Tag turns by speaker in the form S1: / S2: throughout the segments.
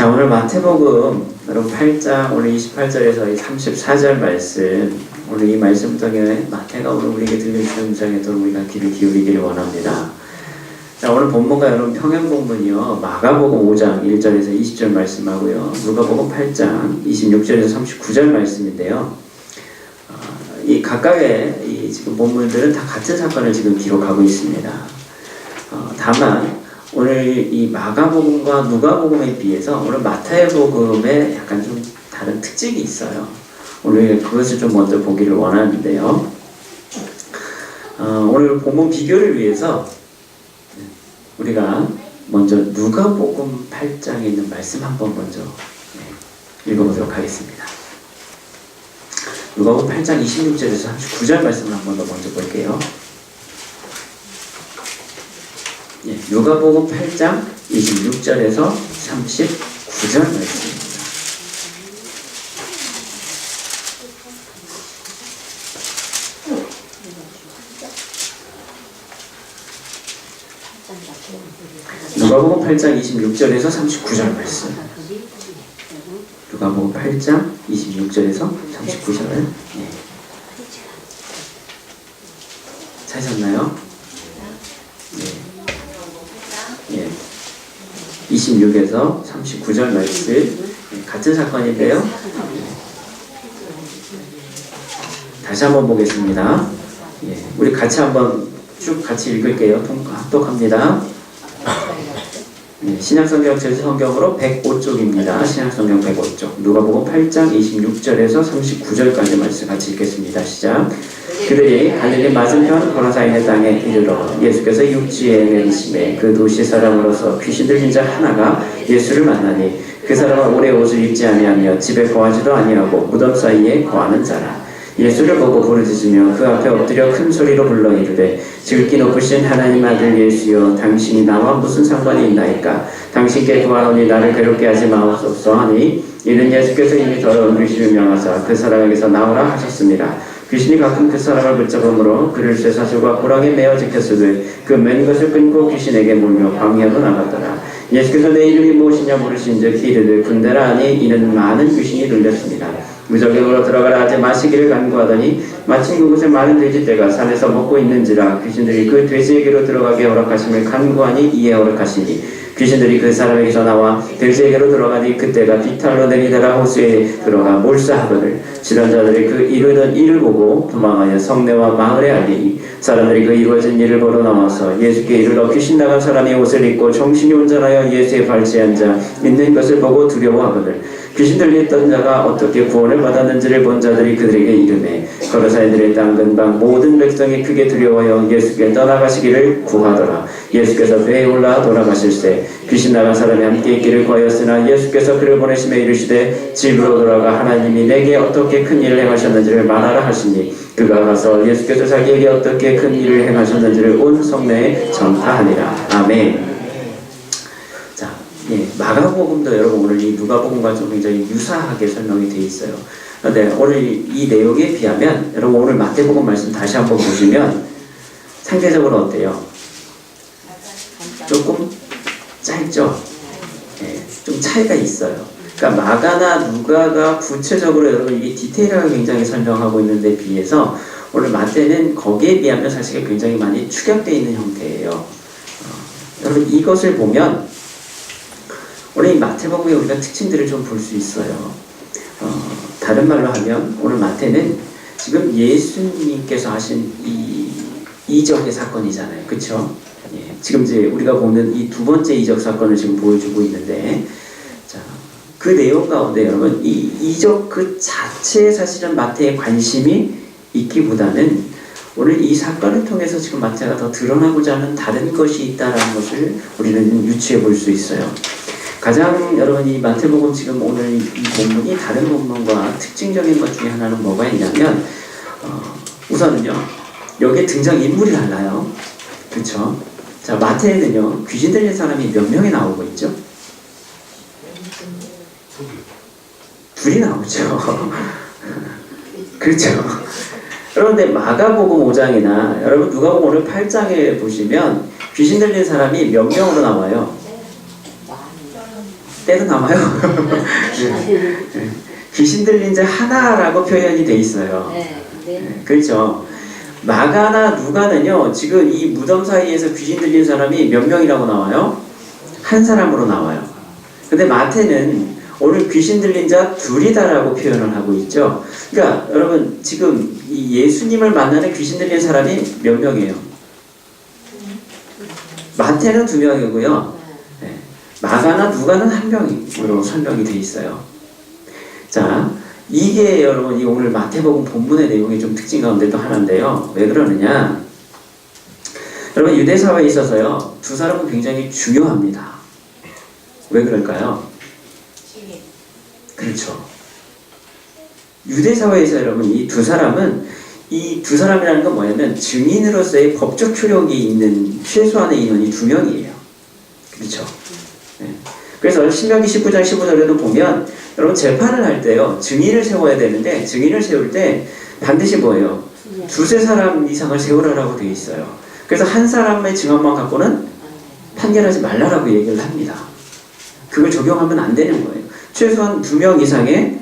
S1: 자, 오늘 마태복음 여러분 8장 오늘 28절에서 34절 말씀, 오늘 이 말씀 통해 마태가 오늘 우리에게 들려주는 음성에 또 우리가 귀를 기울이기를 원합니다. 자, 오늘 본문과 여러분 평행 본문이요, 마가복음 5장 1절에서 20절 말씀하고요, 누가복음 8장 26절에서 39절 말씀인데요. 이 각각의 이 지금 본문들은 다 같은 사건을 지금 기록하고 있습니다. 다만 오늘 이 마가복음과 누가복음에 비해서 오늘 마태복음에 약간 좀 다른 특징이 있어요. 오늘 그것을 좀 먼저 보기를 원하는데요. 오늘 본문 비교를 위해서 우리가 먼저 누가복음 8장에 있는 말씀 한번 먼저 읽어보도록 하겠습니다. 누가복음 8장 26절에서 39절 말씀을 한번 더 먼저 볼게요. 누가복음 8장 26절에서 39절 말씀입니다. 누가복음 8장 26절에서 39절 말씀. 누가복음 8장 26절에서 39절. 찾으셨나요? 26에서 39절 말씀, 같은 사건인데요. 다시 한번 보겠습니다. 우리 같이 한번 쭉 같이 읽을게요. 합독합니다. 신약성경 제수성경으로 105쪽입니다. 신약성경 105쪽. 누가복음 8장 26절에서 39절까지 말씀 같이 읽겠습니다. 시작. 그들이 갈릴리 맞은편 고라사인의 땅에 이르러 예수께서 육지에 내리심에 그 도시 사람으로서 귀신 들린 자 하나가 예수를 만나니 그 사람은 오래 옷을 입지 아니하며 집에 거하지도 아니하고 무덤 사이에 거하는 자라. 예수를 보고 부르짖으며 그 앞에 엎드려 큰 소리로 불러 이르되 지극히 높으신 하나님 아들 예수여, 당신이 나와 무슨 상관이 있나이까? 당신께 구하노니 나를 괴롭게 하지 마옵소서 하니, 이는 예수께서 이미 더러운 귀신을 명하사 그 사람에게서 나오라 하셨습니다. 귀신이 가끔 그 사람을 붙잡음으로 그를 쇠사슬과 고랑에 매어 지켰으되 그 맨 것을 끊고 귀신에게 물며 방해하고 나갔더라. 예수께서 내 이름이 무엇이냐 물으신즉 이르되 군대라 하니, 이는 많은 귀신이 들렸습니다. 무적행으로 들어가라 하지 마시기를 간구하더니 마침 그곳에 많은 돼지떼가 산에서 먹고 있는지라 귀신들이 그 돼지에게로 들어가게 허락하심을 간구하니 이에 허락하시니 귀신들이 그 사람에게서 나와 돼지에게로 들어가니 그때가 비탈로 내리다가 호수에 들어가 몰사하거늘 질환자들이 그 이르는 일을 보고 도망하여 성내와 마을에 알리니 사람들이 그 이루어진 일을 보러 나와서 예수께 이르러 귀신 나간 사람이 옷을 입고 정신이 온전하여 예수의 발치에 앉아 있는 것을 보고 두려워하거늘 귀신 들렸던 자가 어떻게 구원을 받았는지를 본 자들이 그들에게 이르매 거라사인들의 땅 근방 모든 백성이 크게 두려워하여 예수께 떠나가시기를 구하더라. 예수께서 배에 올라 돌아가실새 귀신 나간 사람이 함께 있기를 구하였으나 예수께서 그를 보내심에 이르시되 집으로 돌아가 하나님이 내게 어떻게 큰 일을 행하셨는지를 말하라 하시니 그가 가서 예수께서 자기에게 어떻게 큰 일을 행하셨는지를 온 성내에 전파하니라. 아멘. 마가복음도 여러분 오늘 이 누가복음과 좀 굉장히 유사하게 설명이 되어 있어요. 그런데 오늘 이 내용에 비하면 여러분 오늘 마태복음 말씀 다시 한번 보시면 상대적으로 어때요? 조금 짧죠? 좀 차이가 있어요. 그러니까 마가나 누가가 구체적으로 여러분 이게 디테일하게 굉장히 설명하고 있는데 비해서 오늘 마태는 거기에 비하면 사실 굉장히 많이 축약되어 있는 형태예요. 여러분 이것을 보면 오늘 이 마태복음의 우리가 특징들을 좀 볼 수 있어요. 다른 말로 하면 오늘 마태는 지금 예수님께서 하신 이 이적의 사건이잖아요. 그렇죠? 지금 이제 우리가 보는 이 두 번째 이적 사건을 지금 보여주고 있는데, 자, 그 내용 가운데 여러분 이 이적 그 자체에 사실은 마태의 관심이 있기보다는 오늘 이 사건을 통해서 지금 마태가 더 드러나고자 하는 다른 것이 있다는 것을 우리는 유추해 볼 수 있어요. 가장 여러분 이 마태복음 지금 오늘 이 본문이 다른 본문과 특징적인 것 중에 하나는 뭐가 있냐면 우선은요 여기에 등장인물이 달라요. 그렇죠? 자, 마태에는요 귀신 들린 사람이 몇 명이 나오고 있죠? 둘이 나오죠. 그렇죠? 그런데 마가복음 5장이나 여러분 누가복음 오늘 8장에 보시면 귀신 들린 사람이 몇 명으로 나와요? 때도 나와요. 네. 귀신 들린 자 하나라고 표현이 돼 있어요. 네. 그렇죠. 마가나 누가는요, 지금 이 무덤 사이에서 귀신 들린 사람이 몇 명이라고 나와요? 한 사람으로 나와요. 근데 마태는 오늘 귀신 들린 자 둘이다라고 표현을 하고 있죠. 그러니까 여러분 지금 이 예수님을 만나는 귀신 들린 사람이 몇 명이에요? 마태는 2명이고요. 네. 마가나 누가는 1명으로 설명이 돼 있어요. 자, 이게 여러분 이 오늘 마태복음 본문의 내용의 좀 특징 가운데 또 하나인데요. 왜 그러느냐? 여러분 유대 사회에 있어서요, 두 사람은 굉장히 중요합니다. 왜 그럴까요? 그렇죠. 유대 사회에서 여러분 이 두 사람이라는 건 뭐냐면 증인으로서의 법적 효력이 있는 최소한의 인원이 2명이에요. 그렇죠. 네. 그래서 신명기 19장 15절에도 보면 여러분 재판을 할 때요, 증인을 세워야 되는데 증인을 세울 때 반드시 뭐예요? 2-3사람 이상을 세우라라고 되어 있어요. 그래서 한 사람의 증언만 갖고는 판결하지 말라라고 얘기를 합니다. 그걸 적용하면 안 되는 거예요. 최소한 2명 이상의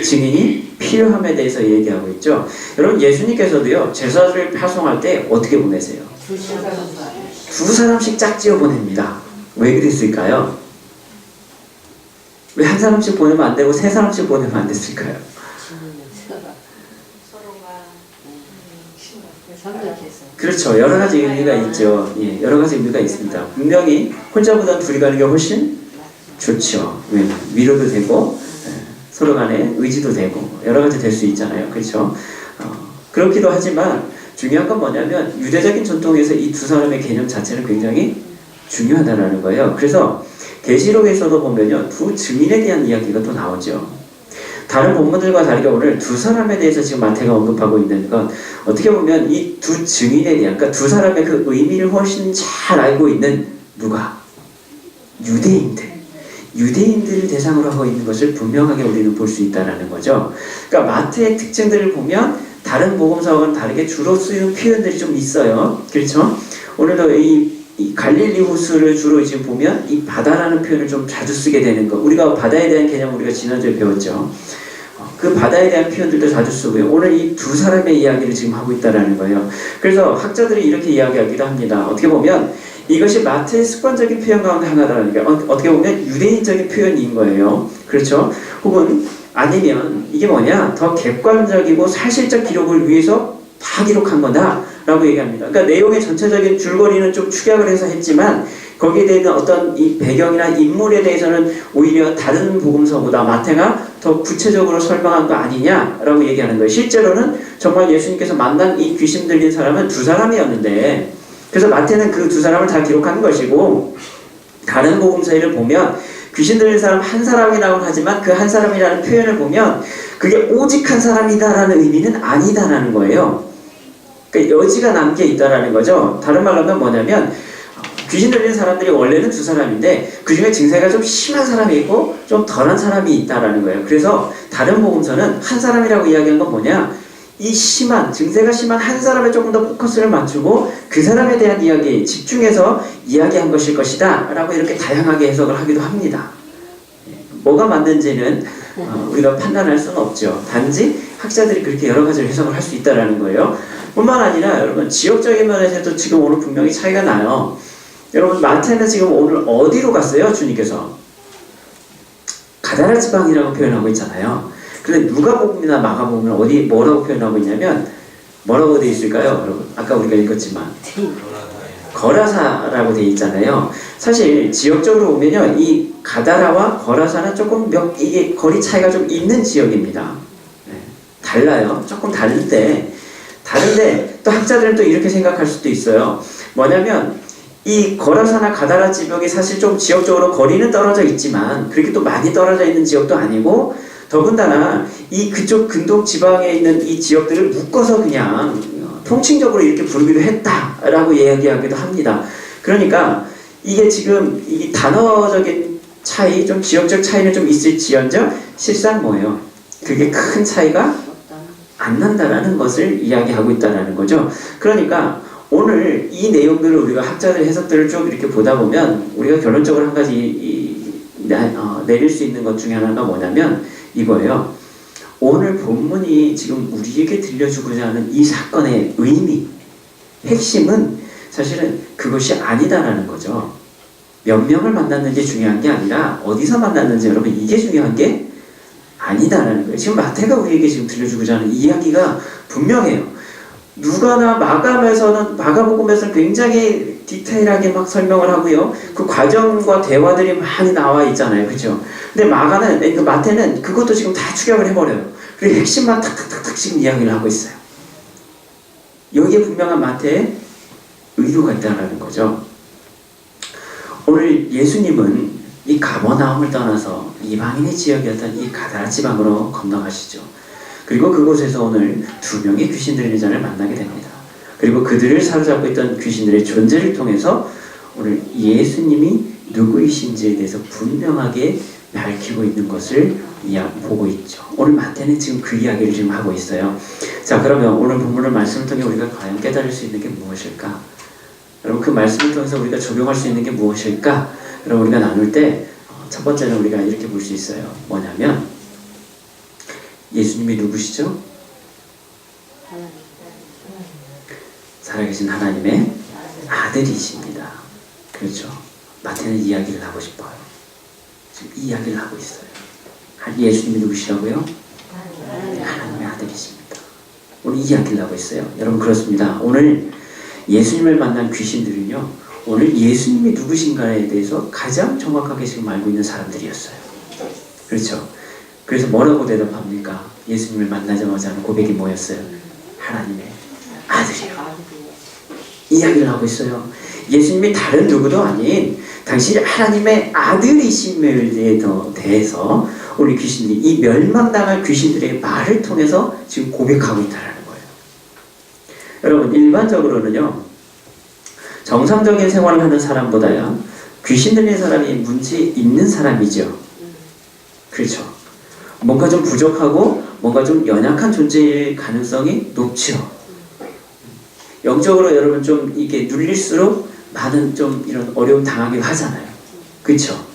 S1: 증인이 필요함에 대해서 얘기하고 있죠. 여러분 예수님께서도요, 제사를 파송할 때 어떻게 보내세요? 2사람씩 짝지어 보냅니다. 왜 그랬을까요? 왜 한 사람씩 보내면 안 되고 3사람씩 보내면 안 됐을까요? 그렇죠. 여러 가지 의미가 있죠. 예, 여러 가지 의미가 있습니다. 분명히 혼자보다 둘이 가는 게 훨씬 좋죠. 위로도 되고, 서로 간에 의지도 되고, 여러 가지 될 수 있잖아요. 그렇죠? 그렇기도 하지만 중요한 건 뭐냐면 유대적인 전통에서 이 2사람의 개념 자체는 굉장히 중요하다는 거예요. 그래서 계시록에서도 보면요, 2 증인에 대한 이야기가 또 나오죠. 다른 본문들과 다르게 오늘 2사람에 대해서 지금 마태가 언급하고 있는 건 어떻게 보면 이 2 증인에 대한, 그러니까 2사람의 그 의미를 훨씬 잘 알고 있는 누가? 유대인들을 대상으로 하고 있는 것을 분명하게 우리는 볼 수 있다는 거죠. 그러니까 마태의 특징들을 보면 다른 복음서와는 다르게 주로 쓰는 표현들이 좀 있어요. 그렇죠? 오늘도 이 갈릴리 호수를 주로 지금 보면 이 바다라는 표현을 좀 자주 쓰게 되는 거. 우리가 바다에 대한 개념 우리가 지난주에 배웠죠. 그 바다에 대한 표현들도 자주 쓰고요. 오늘 이 2사람의 이야기를 지금 하고 있다는 거예요. 그래서 학자들이 이렇게 이야기하기도 합니다. 어떻게 보면 이것이 마태의 습관적인 표현 가운데 하나라는 게 어떻게 보면 유대인적인 표현인 거예요. 그렇죠? 혹은 아니면 이게 뭐냐? 더 객관적이고 사실적 기록을 위해서 다 기록한 거다 라고 얘기합니다. 그러니까 내용의 전체적인 줄거리는 좀 축약을 해서 했지만 거기에 대한 어떤 이 배경이나 인물에 대해서는 오히려 다른 복음서보다 마태가 더 구체적으로 설명한 거 아니냐라고 얘기하는 거예요. 실제로는 정말 예수님께서 만난 이 귀신 들린 사람은 2사람이었는데, 그래서 마태는 그 2사람을 다 기록한 것이고, 다른 복음서를 보면 귀신 들린 사람 한 사람이라고 하지만 그 한 사람이라는 표현을 보면 그게 오직 한 사람이다라는 의미는 아니다라는 거예요. 그러니까 여지가 남게 있다라는 거죠. 다른 말로 하면 뭐냐면 귀신 들린 사람들이 원래는 2사람인데 그 중에 증세가 좀 심한 사람이 있고 좀 덜한 사람이 있다라는 거예요. 그래서 다른 복음서는 한 사람이라고 이야기한 건 뭐냐? 이 증세가 심한 한 사람에 조금 더 포커스를 맞추고 그 사람에 대한 이야기에 집중해서 이야기한 것일 것이다 라고 이렇게 다양하게 해석을 하기도 합니다. 뭐가 맞는지는 우리가 판단할 수는 없죠. 단지 학자들이 그렇게 여러 가지를 해석을 할 수 있다는 거예요. 뿐만 아니라 여러분 지역적인 면에서도 지금 오늘 분명히 차이가 나요. 여러분 마태는 지금 오늘 어디로 갔어요? 주님께서 가다라 지방이라고 표현하고 있잖아요. 근데 누가복음이나 마가복음은 뭐라고 표현하고 있냐면 뭐라고 되어 있을까요? 여러분 아까 우리가 읽었지만 거라사라고 되어 있잖아요. 사실 지역적으로 보면요, 이 가다라와 거라사는 조금 이게 거리 차이가 좀 있는 지역입니다. 네, 달라요. 조금 다른데 또 학자들은 또 이렇게 생각할 수도 있어요. 뭐냐면 이 거라사나 가다라 지역이 사실 좀 지역적으로 거리는 떨어져 있지만 그렇게 또 많이 떨어져 있는 지역도 아니고, 더군다나 이 그쪽 근동 지방에 있는 이 지역들을 묶어서 그냥 통칭적으로 이렇게 부르기도 했다라고 이야기하기도 합니다. 그러니까 이게 지금 이 단어적인 차이, 좀 지역적 차이는 좀 있을지언정 실상 뭐예요? 그게 큰 차이가 안 난다라는 것을 이야기하고 있다는 거죠. 그러니까 오늘 이 내용들을 우리가 학자들 해석들을 쭉 이렇게 보다 보면 우리가 결론적으로 한 가지 내릴 수 있는 것 중에 하나가 뭐냐면 이거예요. 오늘 본문이 지금 우리에게 들려주고자 하는 이 사건의 의미, 핵심은 사실은 그것이 아니다라는 거죠. 몇 명을 만났는지 중요한 게 아니라 어디서 만났는지 여러분 이게 중요한 게 아니다라는 거예요. 지금 마태가 우리에게 지금 들려주고자 하는 이야기가 분명해요. 누가나 마가복음에서는 굉장히 디테일하게 막 설명을 하고요. 그 과정과 대화들이 많이 나와 있잖아요. 그렇죠? 근데 마태는 그것도 지금 다 축약을 해버려요. 그리고 핵심만 탁탁탁탁 지금 이야기를 하고 있어요. 여기에 분명한 마태의 의도가 있다는 거죠. 오늘 예수님은 이 가버나움을 떠나서 이방인의 지역이었던 이 가다라 지방으로 건너가시죠. 그리고 그곳에서 오늘 2명의 귀신 들린 자를 만나게 됩니다. 그리고 그들을 사로잡고 있던 귀신들의 존재를 통해서 오늘 예수님이 누구이신지에 대해서 분명하게 밝히고 있는 것을 보고 있죠. 오늘 마태는 지금 그 이야기를 지금 하고 있어요. 자, 그러면 오늘 본문의 말씀을 통해 우리가 과연 깨달을 수 있는 게 무엇일까? 여러분, 그 말씀을 통해서 우리가 적용할 수 있는 게 무엇일까? 여러분, 우리가 나눌 때 첫 번째는 우리가 이렇게 볼 수 있어요. 뭐냐면 예수님이 누구시죠? 살아계신 하나님의 아들이십니다. 그렇죠? 마태는 이야기를 하고 싶어요. 지금 이 이야기를 하고 있어요. 예수님이 누구시라고요? 하나님의 아들이십니다. 오늘 이 이야기를 하고 있어요. 여러분, 그렇습니다. 오늘 예수님을 만난 귀신들은요, 오늘 예수님이 누구신가에 대해서 가장 정확하게 지금 알고 있는 사람들이었어요. 그렇죠? 그래서 뭐라고 대답합니까? 예수님을 만나자마자 하는 고백이 뭐였어요? 하나님의 아들이요. 이야기를 하고 있어요. 예수님이 다른 누구도 아닌 당신이 하나님의 아들이심에 대해서 우리 귀신들이 이 멸망당할 귀신들의 말을 통해서 지금 고백하고 있다는 거예요. 여러분, 일반적으로는요, 정상적인 생활을 하는 사람보다야 귀신 들린 사람이 문제 있는 사람이죠. 그렇죠? 뭔가 좀 부족하고 뭔가 좀 연약한 존재일 가능성이 높죠. 영적으로 여러분 좀 이게 눌릴수록 많은 좀 이런 어려움 당하기도 하잖아요. 그렇죠?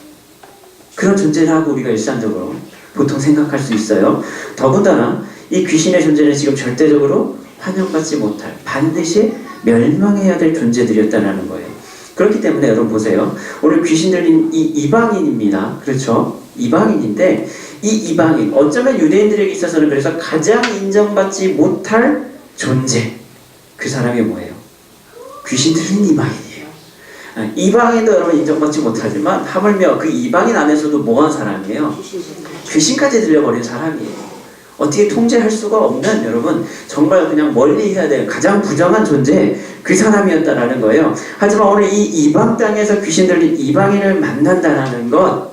S1: 그런 존재라고 우리가 일상적으로 보통 생각할 수 있어요. 더군다나 이 귀신의 존재는 지금 절대적으로 환영받지 못할, 반드시 멸망해야 될 존재들이었다는 거예요. 그렇기 때문에 여러분 보세요. 오늘 귀신 들린 이 이방인입니다. 그렇죠? 이방인인데 이 이방인, 어쩌면 유대인들에게 있어서는 그래서 가장 인정받지 못할 존재, 그 사람이 뭐예요? 귀신 들린 이방인이에요. 이방인도 여러분 인정받지 못하지만 하물며 그 이방인 안에서도 뭐한 사람이에요? 귀신까지 들려버린 사람이에요. 어떻게 통제할 수가 없는, 여러분 정말 그냥 멀리 해야 될 가장 부정한 존재, 그 사람이었다라는 거예요. 하지만 오늘 이 이방 땅에서 귀신 들린 이방인을 만난다라는 것,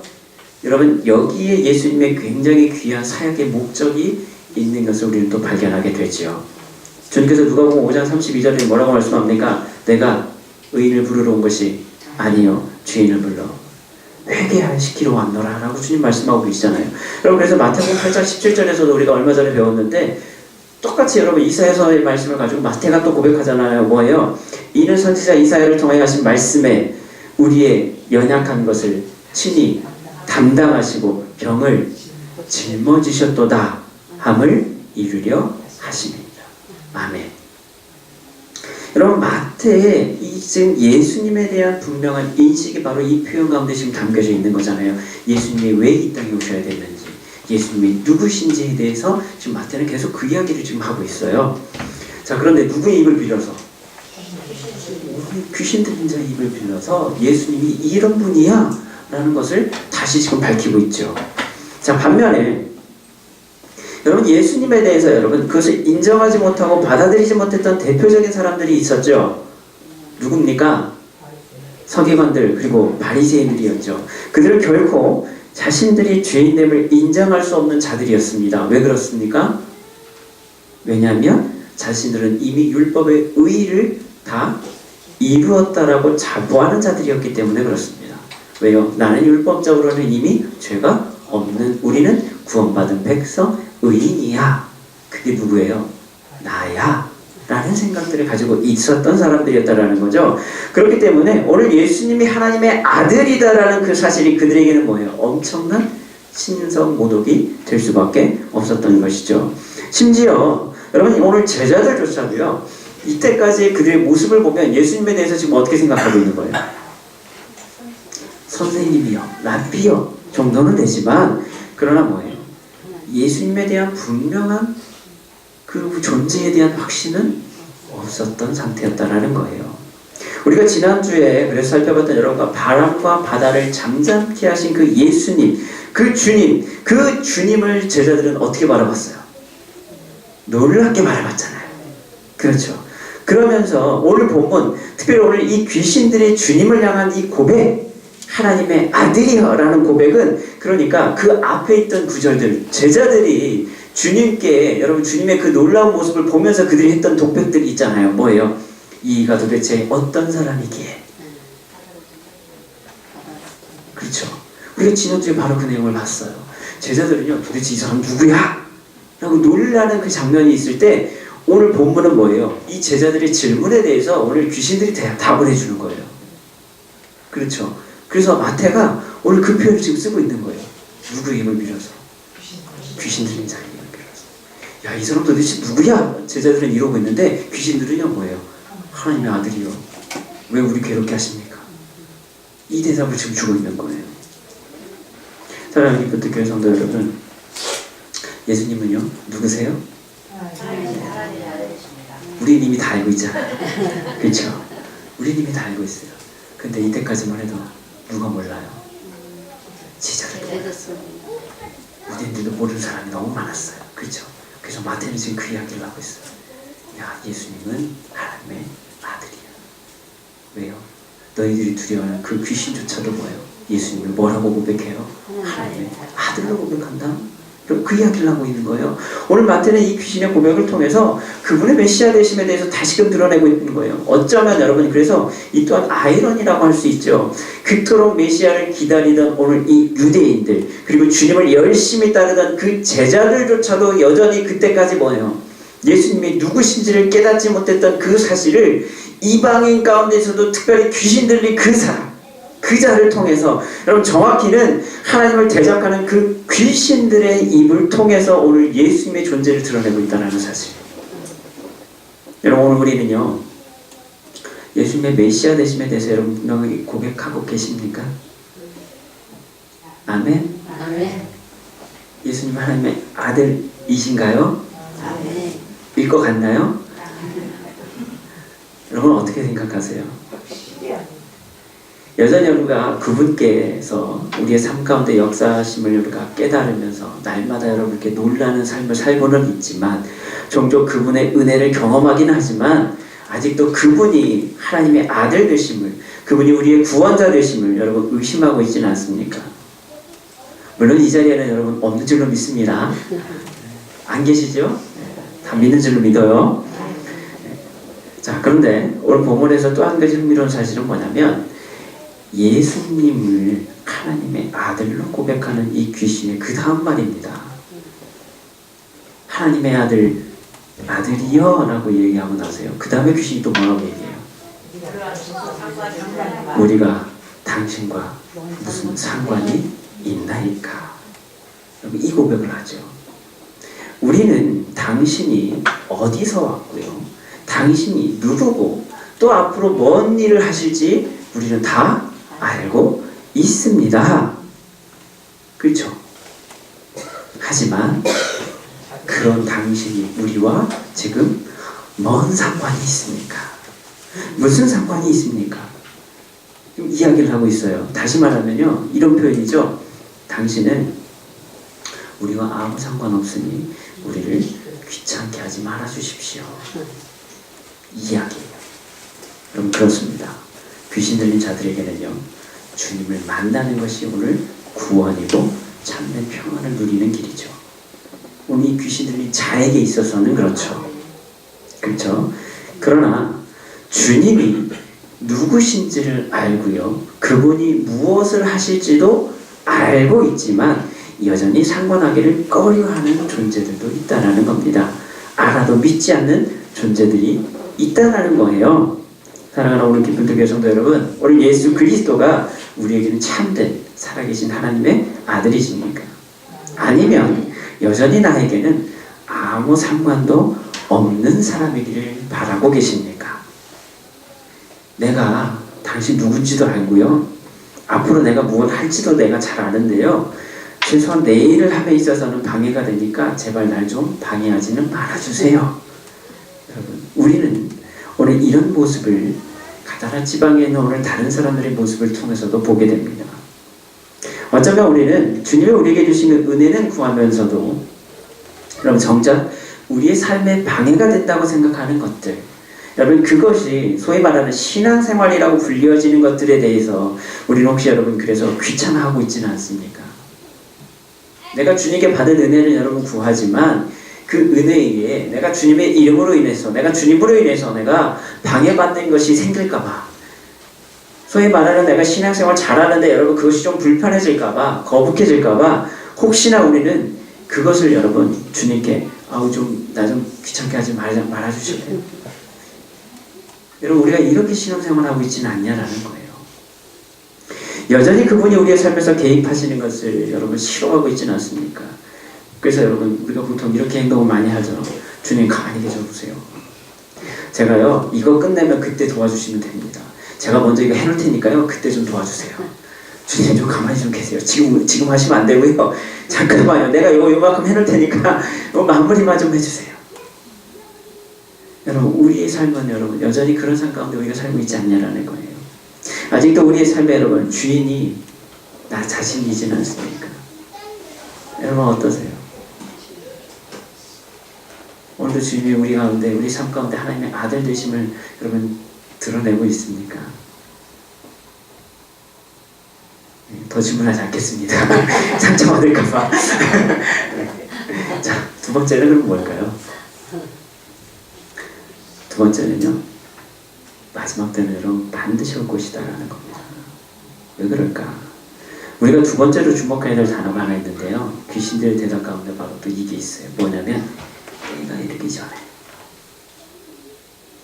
S1: 여러분 여기에 예수님의 굉장히 귀한 사역의 목적이 있는 것을 우리는 또 발견하게 되죠. 주님께서 누가복음 5장 32절에 뭐라고 말씀합니까? 내가 의인을 부르러 온 것이 아니요 죄인을 불러 회개시키러 왔노라 라고 주님 말씀하고 계시잖아요. 여러분, 그래서 마태복음 8장 17절에서도 우리가 얼마 전에 배웠는데 똑같이 여러분 이사야서의 말씀을 가지고 마태가 또 고백하잖아요. 뭐예요? 이는 선지자 이사야를 통해 하신 말씀에 우리의 연약한 것을 친히 담당하시고 병을 짊어지셨도다 함을 이루려 하심이니라. 아멘. 여러분, 마태의 이 지금 예수님에 대한 분명한 인식이 바로 이 표현 가운데 지금 담겨져 있는 거잖아요. 예수님이 왜 이 땅에 오셔야 됐는지, 예수님이 누구신지에 대해서 지금 마태는 계속 그 이야기를 지금 하고 있어요. 자, 그런데 누구의 입을 빌려서? 귀신 들린 자의 입을 빌려서 예수님이 이런 분이야 라는 것을 다시 지금 밝히고 있죠. 자, 반면에 여러분, 예수님에 대해서 여러분 그것을 인정하지 못하고 받아들이지 못했던 대표적인 사람들이 있었죠. 누굽니까? 서기관들, 그리고 바리새인들이었죠. 그들은 결코 자신들이 죄인됨을 인정할 수 없는 자들이었습니다. 왜 그렇습니까? 왜냐하면 자신들은 이미 율법의 의의를 다 이루었다라고 자부하는 자들이었기 때문에 그렇습니다. 왜요? 나는 율법적으로는 이미 죄가 없는, 우리는 구원받은 백성 의인이야. 그게 누구예요? 나야 라는 생각들을 가지고 있었던 사람들이었다라는 거죠. 그렇기 때문에 오늘 예수님이 하나님의 아들이다라는 그 사실이 그들에게는 뭐예요? 엄청난 신성 모독이 될 수밖에 없었던 것이죠. 심지어 여러분 오늘 제자들조차도요, 이때까지 그들의 모습을 보면 예수님에 대해서 지금 어떻게 생각하고 있는 거예요? 선생님이요, 랍비요 정도는 되지만, 그러나 뭐예요? 예수님에 대한 분명한 그 존재에 대한 확신은 없었던 상태였다라는 거예요. 우리가 지난주에 그래서 살펴봤던 여러분과 바람과 바다를 잠잠케 하신 그 예수님, 그 주님을 제자들은 어떻게 바라봤어요? 놀랍게 바라봤잖아요. 그렇죠. 그러면서 오늘 본문, 특별히 오늘 이 귀신들의 주님을 향한 이 고백, 하나님의 아들이여 라는 고백은, 그러니까 그 앞에 있던 구절들, 제자들이 주님께, 여러분 주님의 그 놀라운 모습을 보면서 그들이 했던 독백들이 있잖아요. 뭐예요? 이가 도대체 어떤 사람이기에? 그렇죠. 우리가 지난주에 바로 그 내용을 봤어요. 제자들은요, 도대체 이 사람 누구야? 라고 놀라는 그 장면이 있을 때, 오늘 본문은 뭐예요? 이 제자들의 질문에 대해서 오늘 귀신들이 답을 해주는 거예요. 그렇죠. 그래서 마태가 오늘 그 표현을 지금 쓰고 있는 거예요. 누구의 입을 빌어서? 귀신 들린 자의 입을 빌어서. 야, 이 사람 도대체 누구야? 제자들은 이러고 있는데 귀신들은요, 뭐예요? 하나님의 아들이요. 왜 우리 괴롭게 하십니까? 이 대답을 지금 주고 있는 거예요. 사랑하는 기쁜 교회 성도 여러분, 예수님은요, 누구세요? 우리는 이미 다 알고 있잖아요. 그렇죠? 우리는 이미 다 알고 있어요. 근데 이때까지만 해도 누가 몰라요? 제자들도 몰라요. 우리들도 모르는 사람이 너무 많았어요. 그렇죠? 그래서 마태는 지금 그 이야기를 하고 있어요. 야, 예수님은 하나님의 아들이야. 왜요? 너희들이 두려워하는 그 귀신조차도 뭐예요? 예수님을 뭐라고 고백해요? 하나님의 아들로 고백한다? 그 이야기를 하고 있는 거예요. 오늘 마태는 이 귀신의 고백을 통해서 그분의 메시아 되심에 대해서 다시금 드러내고 있는 거예요. 어쩌면 여러분, 그래서 이 또한 아이러니라고 할 수 있죠. 그토록 메시아를 기다리던 오늘 이 유대인들, 그리고 주님을 열심히 따르던 그 제자들조차도 여전히 그때까지 뭐예요? 예수님이 누구신지를 깨닫지 못했던 그 사실을 이방인 가운데서도 특별히 귀신 들린 그 사람, 그 자를 통해서, 여러분 정확히는 하나님을 대적하는 그 귀신들의 입을 통해서 오늘 예수님의 존재를 드러내고 있다는 사실. 여러분 오늘 우리는요, 예수님의 메시아 되심에 대해서 여러분 분명히 고백하고 계십니까? 아멘?
S2: 아멘.
S1: 예수님 하나님의 아들이신가요?
S2: 아멘.
S1: 일 것 같나요? 여러분 어떻게 생각하세요? 여전히 우리가 그분께서 우리의 삶 가운데 역사하심을 우리가 깨달으면서 날마다 여러분 이렇게 놀라는 삶을 살고는 있지만, 종종 그분의 은혜를 경험하긴 하지만 아직도 그분이 하나님의 아들 되심을, 그분이 우리의 구원자 되심을 여러분 의심하고 있지는 않습니까? 물론 이 자리에는 여러분 없는 줄로 믿습니다. 안 계시죠? 다 믿는 줄로 믿어요. 자, 그런데 오늘 본문에서 또 한 가지 흥미로운 사실은 뭐냐면, 예수님을 하나님의 아들로 고백하는 이 귀신의 그 다음 말입니다. 하나님의 아들이여 라고 얘기하고 나서요, 그 다음에 귀신이 또 뭐라고 얘기해요? 우리가 당신과 무슨 상관이 있나이까? 이 고백을 하죠. 우리는 당신이 어디서 왔고요, 당신이 누구고 또 앞으로 뭔 일을 하실지 우리는 다 알고 있습니다. 그렇죠? 하지만 그런 당신이 우리와 지금 뭔 상관이 있습니까? 무슨 상관이 있습니까? 이야기를 하고 있어요. 다시 말하면요, 이런 표현이죠. 당신은 우리와 아무 상관없으니 우리를 귀찮게 하지 말아 주십시오. 이 이야기예요. 그럼 그렇습니다. 귀신 들린 자들에게는요, 주님을 만나는 것이 오늘 구원이고 참된 평안을 누리는 길이죠. 오늘 이 귀신 들린 자에게 있어서는 그렇죠. 그렇죠? 그러나 주님이 누구신지를 알고요, 그분이 무엇을 하실지도 알고 있지만 여전히 상관하기를 꺼려하는 존재들도 있다는 겁니다. 알아도 믿지 않는 존재들이 있다는 거예요. 사랑하는 오늘 깊은 교회 성도 여러분, 오늘 예수 그리스도가 우리에게는 참된 살아계신 하나님의 아들이십니까? 아니면 여전히 나에게는 아무 상관도 없는 사람이기를 바라고 계십니까? 내가 당신 누군지도 알고요. 앞으로 내가 무엇 할지도 내가 잘 아는데요. 최소한 내 일을 함에 있어서는 방해가 되니까 제발 날 좀 방해하지는 말아주세요. 여러분, 우리는 오늘 이런 모습을 가나안 지방에 있는 오늘 다른 사람들의 모습을 통해서도 보게 됩니다. 어쩌면 우리는 주님이 우리에게 주시는 은혜는 구하면서도 여러분 정작 우리의 삶에 방해가 된다고 생각하는 것들, 여러분 그것이 소위 말하는 신앙생활이라고 불려지는 것들에 대해서 우리는 혹시 여러분 그래서 귀찮아하고 있지는 않습니까? 내가 주님께 받은 은혜를 여러분 구하지만 그 은혜에 내가 주님의 이름으로 인해서, 내가 주님으로 인해서 내가 방해받는 것이 생길까봐, 소위 말하는 내가 신앙생활 잘하는데 여러분 그것이 좀 불편해질까봐, 거북해질까봐 혹시나 우리는 그것을 여러분 주님께 나 좀 귀찮게 하지 말아주실래요? 여러분 우리가 이렇게 신앙생활하고 있지는 않냐라는 거예요. 여전히 그분이 우리의 삶에서 개입하시는 것을 여러분 싫어하고 있지는 않습니까? 그래서 여러분 우리가 보통 이렇게 행동을 많이 하죠. 주님 가만히 계셔보세요. 제가요 이거 끝내면 그때 도와주시면 됩니다. 제가 먼저 이거 해놓을 테니까요 그때 좀 도와주세요. 주님 좀 가만히 좀 계세요. 지금 하시면 안 되고요. 잠깐만요. 내가 요만큼 해놓을 테니까 마무리만 좀 해주세요. 여러분 우리의 삶은 여러분 여전히 그런 삶 가운데 우리가 살고 있지 않냐라는 거예요. 아직도 우리의 삶에 여러분 주인이 나 자신이지는 않습니까? 여러분 어떠세요? 오늘도 주님이 우리 가운데, 우리 삶 가운데 하나님의 아들 되심을 여러분 드러내고 있습니까? 더 질문하지 않겠습니다. 상처받을까봐. 자, 두 번째는 그럼 뭘까요? 두 번째는요, 마지막 때는 여러분 반드시 올 것이다라는 겁니다. 왜 그럴까? 우리가 두 번째로 주목해야 될 단어가 하나 있는데요. 귀신들의 대답 가운데 바로 또 이게 있어요. 뭐냐면 때가 이르기 전에.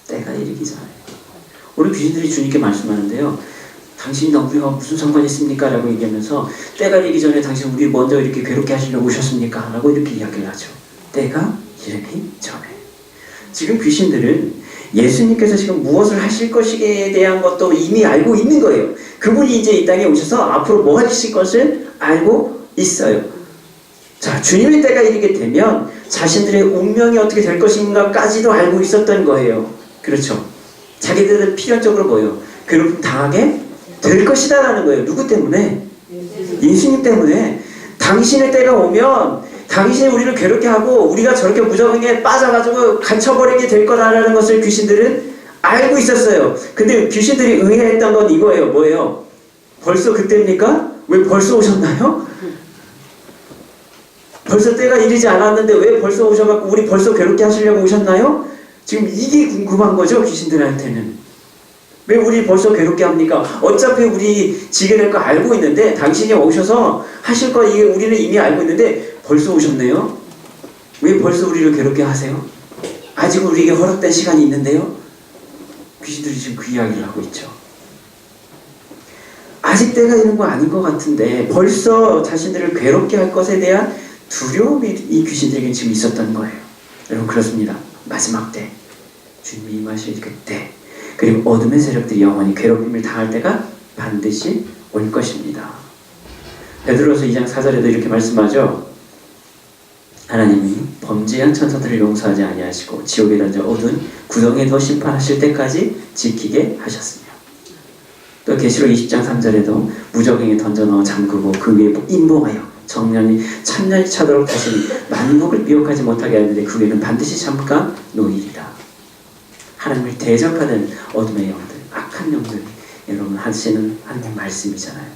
S1: 때가 이르기 전에. 우리 귀신들이 주님께 말씀하는데요. 당신이나 우리가 무슨 상관이 있습니까? 라고 얘기하면서 때가 이르기 전에 당신 우리 먼저 이렇게 괴롭게 하시려고 오셨습니까? 라고 이렇게 이야기를 하죠. 때가 이르기 전에. 지금 귀신들은 예수님께서 지금 무엇을 하실 것에 대한 것도 이미 알고 있는 거예요. 그분이 이제 이 땅에 오셔서 앞으로 뭐 하실 것을 알고 있어요. 자, 주님의 때가 이르게 되면 자신들의 운명이 어떻게 될 것인가까지도 알고 있었던 거예요. 그렇죠. 자기들은 필연적으로 뭐예요? 괴롭힘 당하게 될 것이다 라는 거예요. 누구 때문에? 예수님 때문에. 당신의 때가 오면 당신이 우리를 괴롭게 하고 우리가 저렇게 무저항에 빠져가지고 갇혀버리게 될 거라는 것을 귀신들은 알고 있었어요. 근데 귀신들이 의아했던 건 이거예요. 뭐예요? 벌써 그때입니까? 왜 벌써 오셨나요? 벌써 때가 이르지 않았는데 왜 벌써 오셔갖고 우리 벌써 괴롭게 하시려고 오셨나요? 지금 이게 궁금한 거죠. 귀신들한테는. 왜 우리 벌써 괴롭게 합니까? 어차피 우리 지게 될 거 알고 있는데 당신이 오셔서 하실 거 이게 우리는 이미 알고 있는데 벌써 오셨네요? 왜 벌써 우리를 괴롭게 하세요? 아직 우리에게 허락된 시간이 있는데요? 귀신들이 지금 그 이야기를 하고 있죠. 아직 때가 이른 거 아닌 것 같은데 벌써 자신들을 괴롭게 할 것에 대한 두려움이 이 귀신들에게 지금 있었던 거예요. 여러분 그렇습니다. 마지막 때 주님이 임하실 그때 그리고 어둠의 세력들이 영원히 괴롭힘을 당할 때가 반드시 올 것입니다. 베드로서 2장 4절에도 이렇게 말씀하죠. 하나님이 범죄한 천사들을 용서하지 아니하시고 지옥에 던져 어두운 구덩이에 더 심판하실 때까지 지키게 하셨으며 또 계시록 20장 3절에도 무저갱에 던져 넣어 잠그고 그 위에 임봉하여 정년이 천년이 차도록 다시 만국을 미혹하지 못하게 하는데 그 위에는 반드시 잠깐 놓이리라. 하나님을 대적하는 어둠의 영들, 악한 영들 여러분 하시는 하나님의 말씀이잖아요.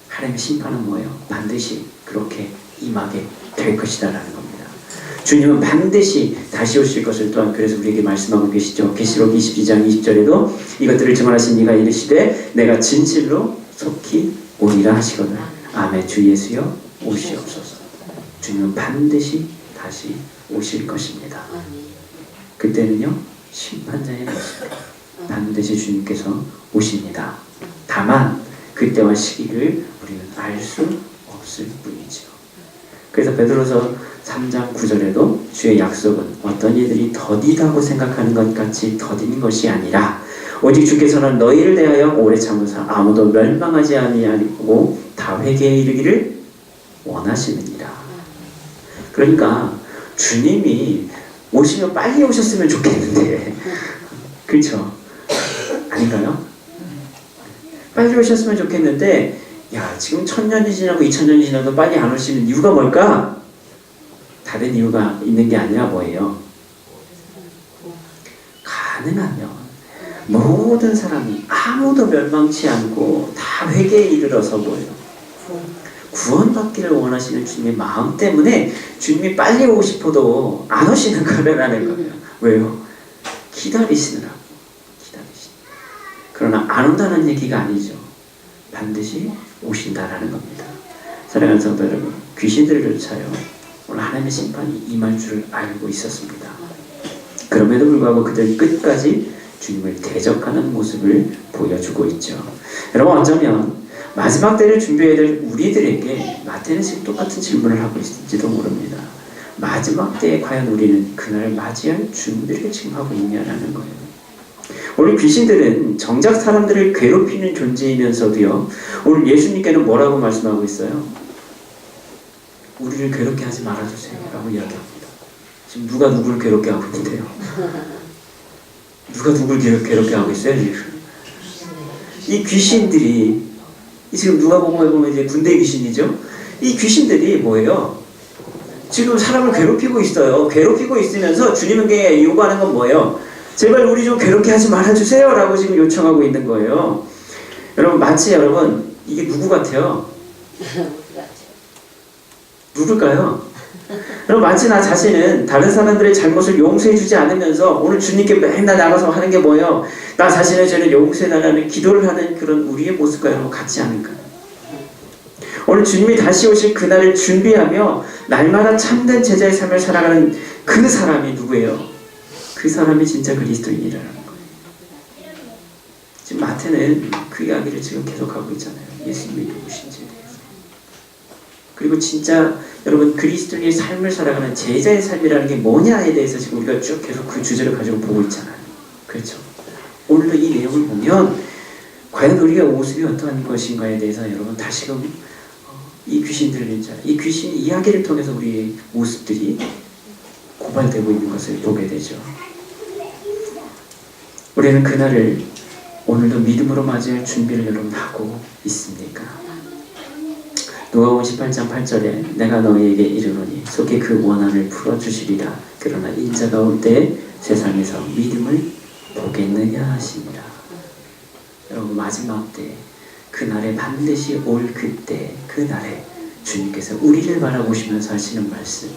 S1: 하나님의 심판은 뭐예요? 반드시 그렇게 임하게 될 것이다 라는 겁니다. 주님은 반드시 다시 오실 것을 또한 그래서 우리에게 말씀하고 계시죠. 계시록 22장 20절에도 이것들을 증언하신 이가 이르시되 내가 진실로 속히 오리라 하시거늘 아멘. 주 예수여 오시옵소서. 주님은 반드시 다시 오실 것입니다. 그때는요 심판자의 모습으로 반드시 주님께서 오십니다. 다만 그때와 시기를 우리는 알 수 없을 뿐이죠. 그래서 베드로서 3장 9절에도 주의 약속은 어떤 이들이 더디다고 생각하는 것 같이 더딘 것이 아니라 오직 주께서는 너희를 대하여 오래 참으사 아무도 멸망하지 아니하고 다 회개에 이르기를 원하시느니라. 그러니까 주님이 오시면 빨리 오셨으면 좋겠는데 그렇죠? 아닌가요? 빨리 오셨으면 좋겠는데 야 지금 1000년이 지나고 2000년이 지나도 빨리 안 오시는 이유가 뭘까? 다른 이유가 있는 게 아니라 뭐예요? 가능하면 모든 사람이 아무도 멸망치 않고 다 회개에 이르러서 뭐예요? 구원받기를 원하시는 주님의 마음 때문에 주님이 빨리 오고 싶어도 안 오시는 거라는 거예요. 왜요? 기다리시느라고. 그러나 안 온다는 얘기가 아니죠. 반드시 오신다라는 겁니다. 사랑하는 성도 여러분, 귀신들조차요 오늘 하나님의 심판이 임할 줄을 알고 있었습니다. 그럼에도 불구하고 그들 끝까지 주님을 대적하는 모습을 보여주고 있죠. 여러분 어쩌면 마지막 때를 준비해야 될 우리들에게 마태는 지금 똑같은 질문을 하고 있을지도 모릅니다. 마지막 때에 과연 우리는 그날을 맞이할 준비를 지금 하고 있냐라는 거예요. 오늘 귀신들은 정작 사람들을 괴롭히는 존재이면서도요 오늘 예수님께는 뭐라고 말씀하고 있어요? 우리를 괴롭게 하지 말아주세요 라고 이야기합니다. 지금 누가 누구를 괴롭게 하고 있는데요? 누가 누구를 괴롭게 하고 있어요? 이 귀신들이 지금 누가복음에 보면 이제 군대 귀신이죠? 이 귀신들이 뭐예요? 지금 사람을 괴롭히고 있어요. 괴롭히고 있으면서 주님에게 요구하는 건 뭐예요? 제발 우리 좀 괴롭게 하지 말아주세요 라고 지금 요청하고 있는 거예요. 여러분 마치 여러분 이게 누구 같아요? 누굴까요? 여러분 마치 나 자신은 다른 사람들의 잘못을 용서해주지 않으면서 오늘 주님께 맨날 나가서 하는 게 뭐예요? 나 자신을 저는 용서해달라는 기도를 하는 그런 우리의 모습과 여러분 같지 않을까요? 오늘 주님이 다시 오실 그날을 준비하며 날마다 참된 제자의 삶을 살아가는 그 사람이 누구예요? 그 사람이 진짜 그리스도인이라는 거예요. 지금 마태는 그 이야기를 지금 계속하고 있잖아요. 예수님이 누구신지에 대해서. 그리고 진짜 여러분 그리스도인의 삶을 살아가는 제자의 삶이라는 게 뭐냐에 대해서 지금 우리가 쭉 계속 그 주제를 가지고 보고 있잖아요. 그렇죠? 오늘도 이 내용을 보면 과연 우리가 모습이 어떠한 것인가에 대해서 여러분 다시금 이 귀신들을 이 귀신 이야기를 통해서 우리의 모습들이 고발되고 있는 것을 보게 되죠. 우리는 그날을 오늘도 믿음으로 맞이할 준비를 여러분 하고 있습니까? 누가복음 18장 8절에 내가 너희에게 이르노니 속히 그 원한을 풀어주시리라. 그러나 인자가 올 때 세상에서 믿음을 보겠느냐 하시니라. 여러분 마지막 때 그날에 반드시 올 그때 그날에 주님께서 우리를 바라보시면서 하시는 말씀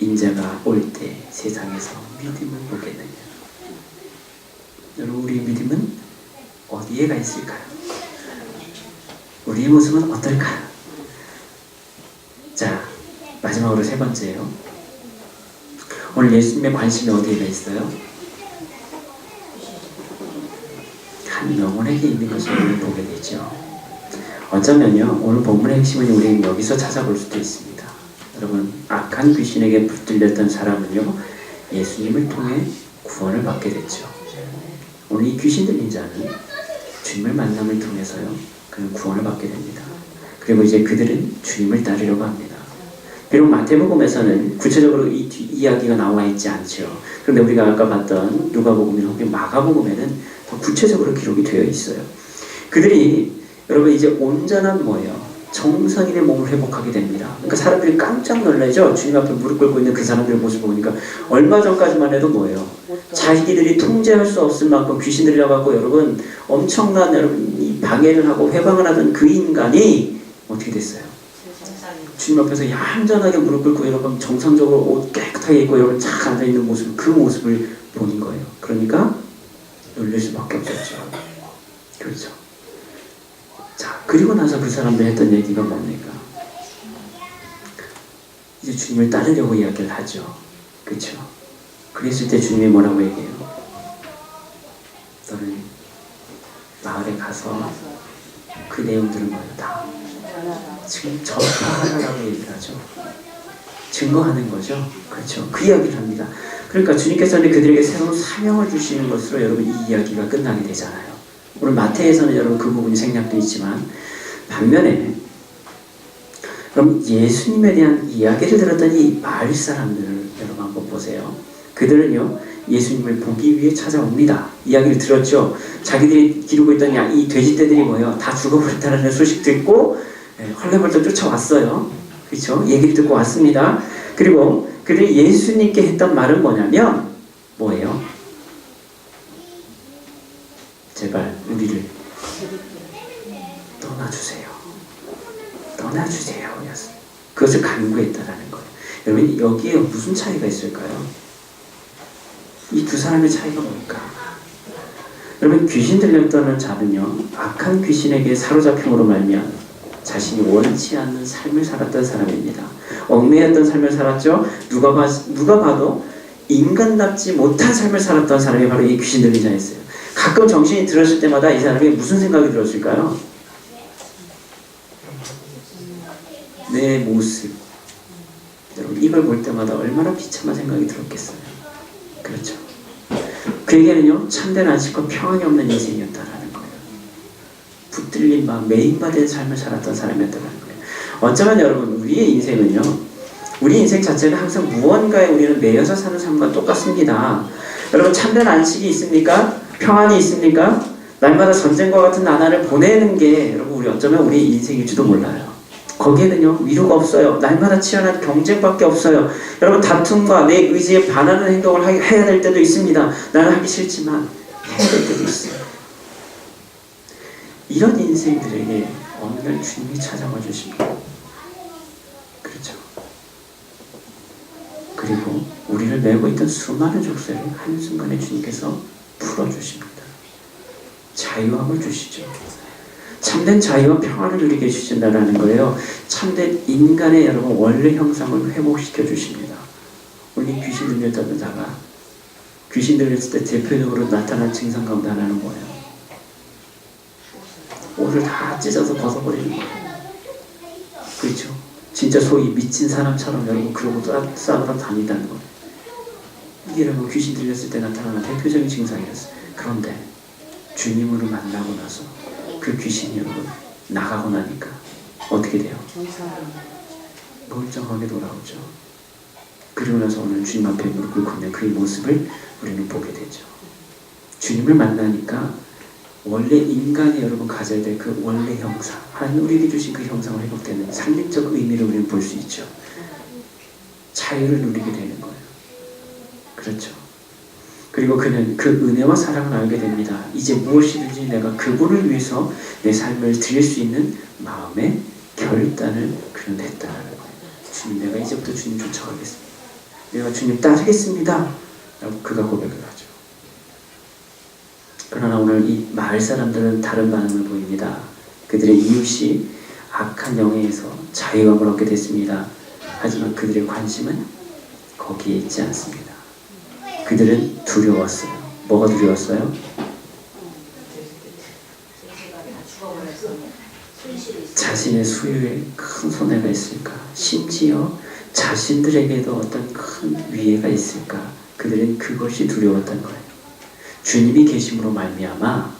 S1: 인자가 올 때 세상에서 믿음을 보겠느냐. 여러분 우리의 믿음은 어디에 가 있을까요? 우리의 모습은 어떨까요? 자 마지막으로 세 번째요. 오늘 예수님의 관심이 어디에 가 있어요? 한 영혼에게 있는 것을 우리 보게 되죠. 어쩌면요 오늘 본문의 핵심은 우리는 여기서 찾아볼 수도 있습니다. 여러분 악한 귀신에게 붙들렸던 사람은요 예수님을 통해 구원을 받게 됐죠. 오늘 이 귀신 들린 자는 주님을 만남을 통해서요 그는 구원을 받게 됩니다. 그리고 이제 그들은 주님을 따르려고 합니다. 비록 마태복음에서는 구체적으로 이 이야기가 나와 있지 않죠. 그런데 우리가 아까 봤던 누가복음이나 혹은 마가복음에는 더 구체적으로 기록이 되어 있어요. 그들이 여러분 이제 온전한 뭐예요? 정상인의 몸을 회복하게 됩니다. 그러니까 사람들이 깜짝 놀라죠. 주님 앞에 무릎 꿇고 있는 그 사람들의 모습을 보니까 얼마 전까지만 해도 뭐예요? 자기들이 통제할 수 없을 만큼 귀신들이라고 하고 여러분 엄청난 여러분 이 방해를 하고 회방을 하던 그 인간이 어떻게 됐어요? 주님 앞에서 얌전하게 무릎 꿇고 여러분 정상적으로 옷 깨끗하게 입고 여러분 착 앉아있는 모습 그 모습을 보는 거예요. 그러니까 놀랄 수밖에 없었죠. 그렇죠. 자, 그리고 나서 그 사람들 했던 얘기가 뭡니까? 이제 주님을 따르려고 이야기를 하죠. 그렇죠? 그랬을 때 주님이 뭐라고 얘기해요? 너는 마을에 가서 그 내용들을 뭐예요? 다 지금 전파하라고 얘기를 하죠. 증거하는 거죠. 그렇죠. 그 이야기를 합니다. 그러니까 주님께서는 그들에게 새로운 사명을 주시는 것으로 여러분 이 이야기가 끝나게 되잖아요. 오늘 마태에서는 여러분 그 부분이 생략되어 있지만 반면에 그럼 예수님에 대한 이야기를 들었던 이 마을 사람들을 여러분 한번 보세요. 그들은요 예수님을 보기 위해 찾아옵니다. 이야기를 들었죠. 자기들이 기르고 있던 이 돼지떼들이 뭐예요? 다 죽어버렸다는 소식 듣고 헐레벌떡 쫓아왔어요. 그렇죠? 얘기를 듣고 왔습니다. 그리고 그들이 예수님께 했던 말은 뭐냐면 뭐예요? 제발 우리를 떠나주세요. 떠나주세요. 그것을 간구했다라는 거예요. 여러분 여기에 무슨 차이가 있을까요? 이 두 사람의 차이가 뭘까? 여러분 귀신 들렸다는 자는요 악한 귀신에게 사로잡힘으로 말미암아 자신이 원치 않는 삶을 살았던 사람입니다. 얽매였던 삶을 살았죠. 누가 봐도 인간답지 못한 삶을 살았던 사람이 바로 이 귀신 들린 자였어요. 가끔 정신이 들었을 때마다 이 사람이 무슨 생각이 들었을까요? 내 모습. 여러분 이걸 볼 때마다 얼마나 비참한 생각이 들었겠어요. 그렇죠. 그에게는요 참된 안식과 평안이 없는 인생이었다라는 거예요. 붙들린 바 매인바된 삶을 살았던 사람이었다는 거예요. 어쩌면 여러분 우리의 인생은요 우리 인생 자체는 항상 무언가에 우리는 매여서 사는 삶과 똑같습니다. 여러분 참된 안식이 있습니까? 평안이 있습니까? 날마다 전쟁과 같은 나날을 보내는 게 여러분 우리 어쩌면 우리 인생일지도 몰라요. 거기에는요 위로가 없어요. 날마다 치열한 경쟁밖에 없어요. 여러분 다툼과 내 의지에 반하는 행동을 해야 될 때도 있습니다. 나는 하기 싫지만 해야 될 때도 있어요. 이런 인생들에게 어느 날 주님이 찾아와 주십니다. 그렇죠. 그리고 우리를 메고 있던 수많은 족쇄를 한순간에 주님께서 풀어주십니다. 자유함을 주시죠. 참된 자유와 평안을 누리게 해주신다는 거예요. 참된 인간의 여러분 원래 형상을 회복시켜 주십니다. 우리 귀신 들렸다는 자가 귀신 들렸을 때 대표적으로 나타난 증상 가운데 하나는 뭐예요? 옷을 다 찢어서 벗어버리는 거예요. 그렇죠? 진짜 소위 미친 사람처럼 여러분 그러고 싸우러 다니다는 거예요. 이게 여러분 귀신 들렸을 때 나타나는 대표적인 증상이었어요. 그런데 주님으로 만나고 나서 그 귀신이 여러분 나가고 나니까 어떻게 돼요? 멀쩡하게 돌아오죠. 그리고 나서 오늘 주님 앞에 무릎을 꿇는 그의 모습을 우리는 보게 되죠. 주님을 만나니까 원래 인간이 여러분 가져야 될 그 원래 형상, 하나님 우리에게 주신 그 형상을 회복되는 상징적 의미를 우리는 볼 수 있죠. 자유를 누리게 되는 거예요. 그렇죠. 그리고 그는 그 은혜와 사랑을 알게 됩니다. 이제 무엇이든지 내가 그분을 위해서 내 삶을 드릴 수 있는 마음의 결단을 그는 했다는 거예요. 주님, 내가 이제부터 주님 쫓아가겠습니다. 내가 주님 따르겠습니다. 라고 그가 고백을 하죠. 그러나 오늘 이 마을 사람들은 다른 반응을 보입니다. 그들의 이웃이 악한 영에서 자유함을 얻게 됐습니다. 하지만 그들의 관심은 거기에 있지 않습니다. 그들은 두려웠어요. 뭐가 두려웠어요? 자신의 수요에 큰 손해가 있을까? 심지어 자신들에게도 어떤 큰 위해가 있을까? 그들은 그것이 두려웠던 거예요. 주님이 계심으로 말미암아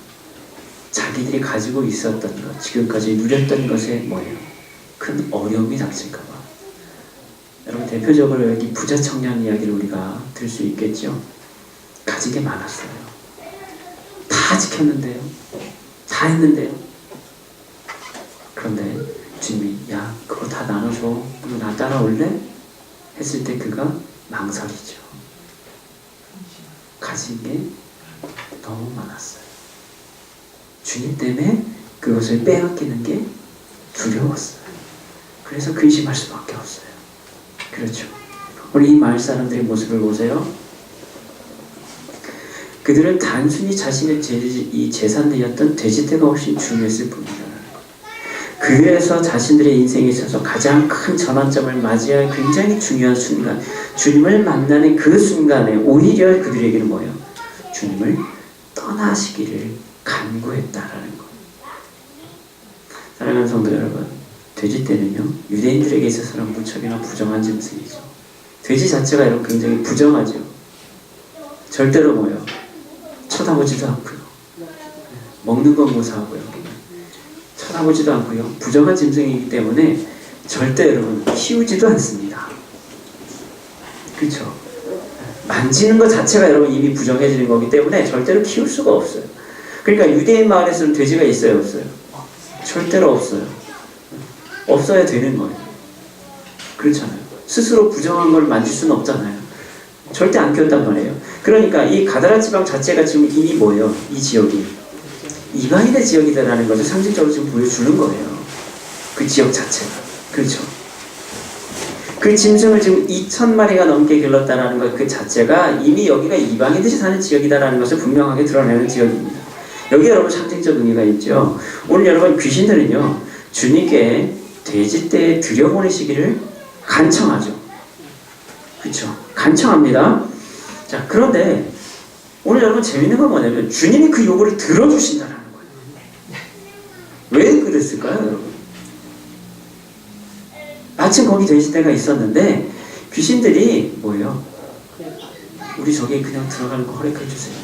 S1: 자기들이 가지고 있었던 것, 지금까지 누렸던 것에 뭐예요? 큰 어려움이 닥칠까 봐. 여러분 대표적으로 여기 부자 청년 이야기를 우리가 들 수 있겠죠. 가진 게 많았어요. 다 지켰는데요. 다 했는데요. 그런데 주님이 야 그거 다 나눠줘. 그리고 나 따라올래? 했을 때 그가 망설이죠. 가진 게 너무 많았어요. 주님 때문에 그것을 빼앗기는 게 두려웠어요. 그래서 근심할 수밖에 없어요. 그렇죠. 우리 이 마을 사람들의 모습을 보세요. 그들은 단순히 자신의 이 재산되었던 돼지떼가 훨씬 중요했을 뿐이라는 것. 그래서 자신들의 인생에 있어서 가장 큰 전환점을 맞이할 굉장히 중요한 순간, 주님을 만나는 그 순간에 오히려 그들에게는 뭐예요? 주님을 떠나시기를 간구했다라는 거. 사랑하는 성도 여러분, 돼지 떼는요, 유대인들에게 있어서는 무척이나 부정한 짐승이죠. 돼지 자체가 여러분 굉장히 부정하죠. 절대로 뭐예요? 쳐다보지도 않고요. 먹는 건 무사하고요. 쳐다보지도 않고요. 부정한 짐승이기 때문에 절대 여러분 키우지도 않습니다. 그렇죠? 만지는 것 자체가 여러분 이미 부정해지는 거기 때문에 절대로 키울 수가 없어요. 그러니까 유대인 마을에서는 돼지가 있어요, 없어요? 절대로 없어요. 없어야 되는 거예요. 그렇잖아요. 스스로 부정한 걸 만질 수는 없잖아요. 절대 안 키웠단 말이에요. 그러니까 이 가다라 지방 자체가 지금 이미 뭐예요? 이 지역이 이방인의 지역이다라는 것을 상징적으로 지금 보여주는 거예요. 그 지역 자체가. 그렇죠. 그 짐승을 지금 2,000마리가 넘게 길렀다라는 것 그 자체가 이미 여기가 이방인들이 사는 지역이다라는 것을 분명하게 드러내는 지역입니다. 여기 여러분 상징적 의미가 있죠. 오늘 여러분 귀신들은요, 주님께 돼지떼에 들여보내시기를 간청하죠. 그렇죠. 간청합니다. 자, 그런데 오늘 여러분 재밌는 건 뭐냐면 주님이 그 요구를 들어주신다는 거예요. 왜 그랬을까요, 여러분? 마침 거기 돼지떼가 있었는데 귀신들이 뭐예요? 우리 저기 그냥 들어가는 거 허락해 주세요.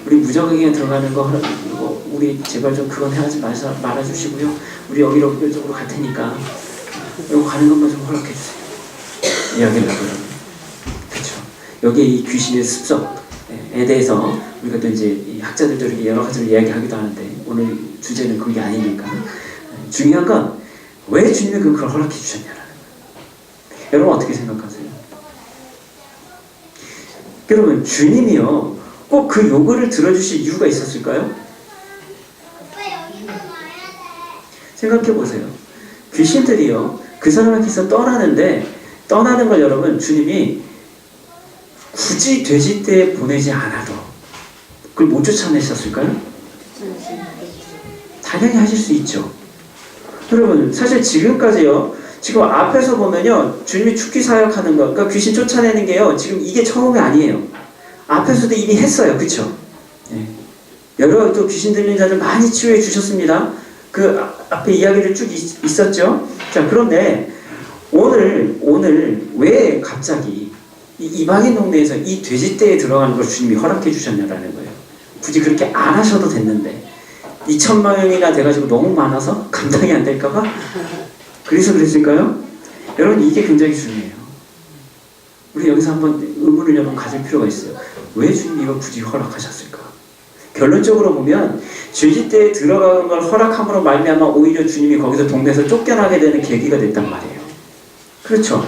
S1: 우리 무적에게 들어가는 거 우리 제발 좀 그건 하지 말아주시고요. 우리 여기로 이쪽으로 갈 테니까 여기 가는 것만 좀 허락해 주세요. 이야기를 하거든요. 그렇죠. 여기에 이 귀신의 습성에 대해서 우리가 또 이제 이 학자들도 이렇게 여러 가지를 이야기하기도 하는데 오늘 주제는 그게 아니니까 중요한 건 왜 주님이 그걸 허락해 주셨냐라는 거예요. 여러분 어떻게 생각하세요? 여러분 주님이요 꼭 그 요구를 들어주실 이유가 있었을까요? 생각해 보세요. 귀신들이요 그 사람한테서 떠나는 걸 여러분 주님이 굳이 돼지떼에 보내지 않아도 그걸 못 쫓아내셨을까요? 당연히 하실 수 있죠. 여러분 사실 지금까지요 지금 앞에서 보면요 주님이 죽기 사역하는 거 그러니까 귀신 쫓아내는 게요 지금 이게 처음이 아니에요. 앞에서도 이미 했어요. 그쵸? 네. 여러 또 귀신 들리는 자들 많이 치유해 주셨습니다. 그 앞에 이야기를 쭉 있었죠. 자 그런데 오늘 왜 갑자기 이 이방인 동네에서 이 돼지떼에 들어가는 걸 주님이 허락해 주셨냐라는 거예요. 굳이 그렇게 안 하셔도 됐는데 2,000만 명이나 돼가지고 너무 많아서 감당이 안 될까봐? 그래서 그랬을까요? 여러분 이게 굉장히 중요해요. 우리 여기서 한번 의문을 여러분 가질 필요가 있어요. 왜 주님이 이걸 굳이 허락하셨을까? 결론적으로 보면 돼지떼에 들어가는 걸 허락함으로 말미암아 오히려 주님이 거기서 동네에서 쫓겨나게 되는 계기가 됐단 말이에요. 그렇죠?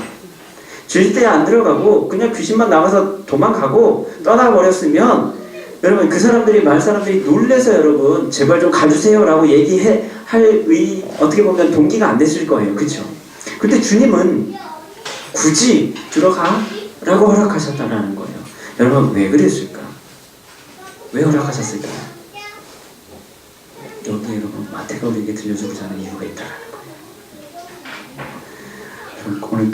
S1: 돼지떼에 안 들어가고 그냥 귀신만 나가서 도망가고 떠나버렸으면 여러분 그 사람들이 놀래서 여러분 제발 좀 가주세요 라고 어떻게 보면 동기가 안 됐을 거예요. 그렇죠? 근데 주님은 굳이 들어가 라고 허락하셨다는 거예요. 여러분 왜 그랬을까? 왜 허락하셨을까요? 여기 여러분 마태가 우리에게 들려주고자 하는 이유가 있다는 거예요. 여러분 오늘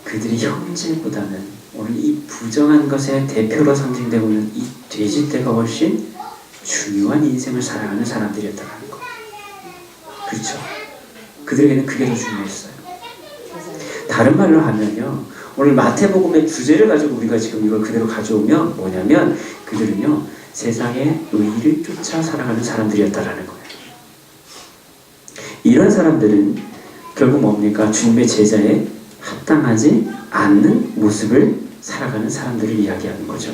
S1: 그들이 형제보다는 오늘 이 부정한 것의 대표로 상징되고 있는 이 돼지떼가 훨씬 중요한 인생을 살아가는 사람들이었다는 거. 그렇죠? 그들에게는 그게 더 중요했어요. 다른 말로 하면요, 오늘 마태복음의 주제를 가지고 우리가 지금 이걸 그대로 가져오면 뭐냐면 그들은요 세상의 의의를 쫓아 살아가는 사람들이었다라는 거예요. 이런 사람들은 결국 뭡니까? 주님의 제자에 합당하지 않는 모습을 살아가는 사람들을 이야기하는 거죠.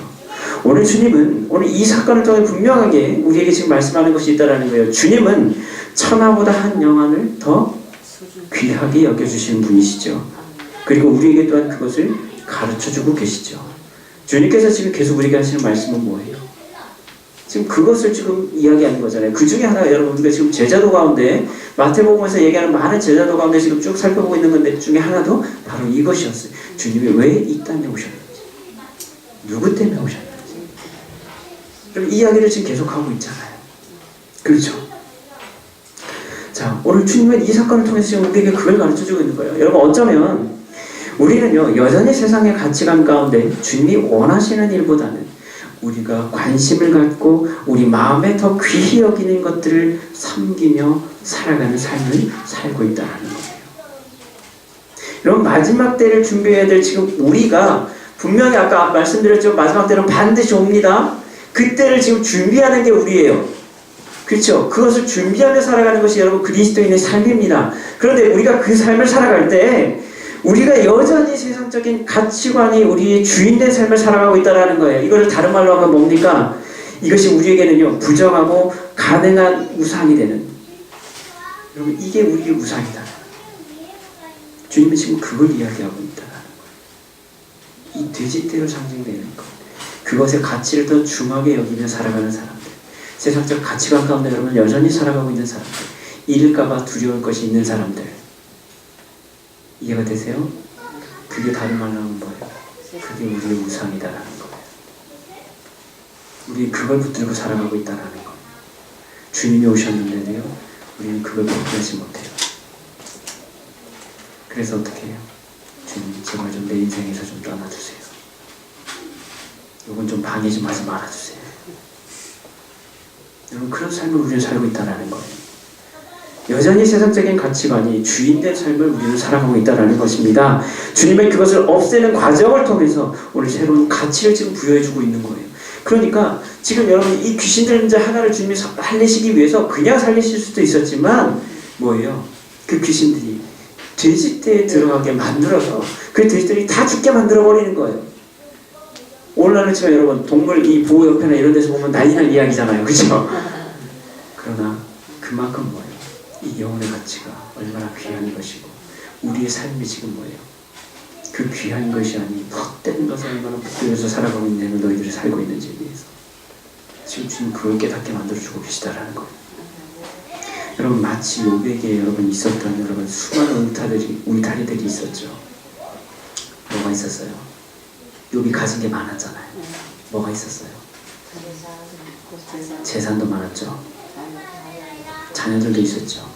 S1: 오늘 주님은 오늘 이 사건을 통해 분명하게 우리에게 지금 말씀하는 것이 있다라는 거예요. 주님은 천하보다 한 영혼을 더 귀하게 여겨주시는 분이시죠. 그리고 우리에게 또한 그것을 가르쳐주고 계시죠. 주님께서 지금 계속 우리에게 하시는 말씀은 뭐예요? 지금 그것을 지금 이야기하는 거잖아요. 그 중에 하나가 여러분 우리가 지금 제자도 가운데 마태복음에서 얘기하는 많은 제자도 가운데 지금 쭉 살펴보고 있는 건데 중에 하나도 바로 이것이었어요. 주님이 왜 이 땅에 오셨는지, 누구 때문에 오셨는지. 그럼 이 이야기를 지금 계속하고 있잖아요. 그렇죠? 자, 오늘 주님은 이 사건을 통해서 지금 우리에게 그걸 가르쳐주고 있는 거예요. 여러분, 어쩌면 우리는요, 여전히 세상의 가치관 가운데 주님이 원하시는 일보다는 우리가 관심을 갖고 우리 마음에 더 귀히 여기는 것들을 섬기며 살아가는 삶을 살고 있다는 거예요. 여러분, 마지막 때를 준비해야 될 지금 우리가 분명히 아까 말씀드렸죠. 마지막 때는 반드시 옵니다. 그때를 지금 준비하는 게 우리예요. 그렇죠? 그것을 준비하며 살아가는 것이 여러분 그리스도인의 삶입니다. 그런데 우리가 그 삶을 살아갈 때 우리가 여전히 세상적인 가치관이 우리의 주인된 삶을 살아가고 있다는 거예요. 이거를 다른 말로 하면 뭡니까? 이것이 우리에게는요, 부정하고 가능한 우상이 되는. 여러분, 이게 우리의 우상이다. 주님은 지금 그걸 이야기하고 있다. 이 돼지떼로 상징되는 것. 그것의 가치를 더 중하게 여기며 살아가는 사람들. 세상적 가치관 가운데 여러분 여전히 살아가고 있는 사람들. 잃을까봐 두려울 것이 있는 사람들. 이해가 되세요? 그게 다른 말로 하면 뭐예요? 그게 우리의 우상이다라는 거예요. 우리 그걸 붙들고 살아가고 있다라는 거예요. 주님이 오셨는데도요, 우리는 그걸 포기하지 못해요. 그래서 어떻게 해요? 주님, 제발 좀 내 인생에서 좀 떠나주세요. 이건 좀 방해 좀 하지 말아주세요. 여러분, 그런 삶을 우리는 살고 있다는 거예요. 여전히 세상적인 가치관이 주인된 삶을 우리는 살아가고 있다는 것입니다. 주님은 그것을 없애는 과정을 통해서 오늘 새로운 가치를 지금 부여해주고 있는 거예요. 그러니까 지금 여러분 이 귀신들 문제 하나를 주님이 살리시기 위해서 그냥 살리실 수도 있었지만 뭐예요? 그 귀신들이 돼지떼에 들어가게 만들어서 그 돼지들이 다 죽게 만들어버리는 거예요. 오늘날은 지금 여러분 동물 이 보호협회나 이런 데서 보면 난리 날 이야기잖아요. 그죠? 그러나 그만큼 뭐예요? 이 영혼의 가치가 얼마나 귀한 것이고 우리의 삶이 지금 뭐예요? 그 귀한 것이 아닌 헛된 것을 얼마나 붙들려서 살아가고 있냐면 너희들이 살고 있는지에 대해서 지금 주님 그걸 깨닫게 만들어주고 계시다라는 거예요. 여러분 마치 욥에게 여러분 있었던 여러분 수많은 울타리들이 있었죠. 뭐가 있었어요? 욥이 가진 게 많았잖아요. 뭐가 있었어요? 재산도 많았죠. 자녀들도 있었죠.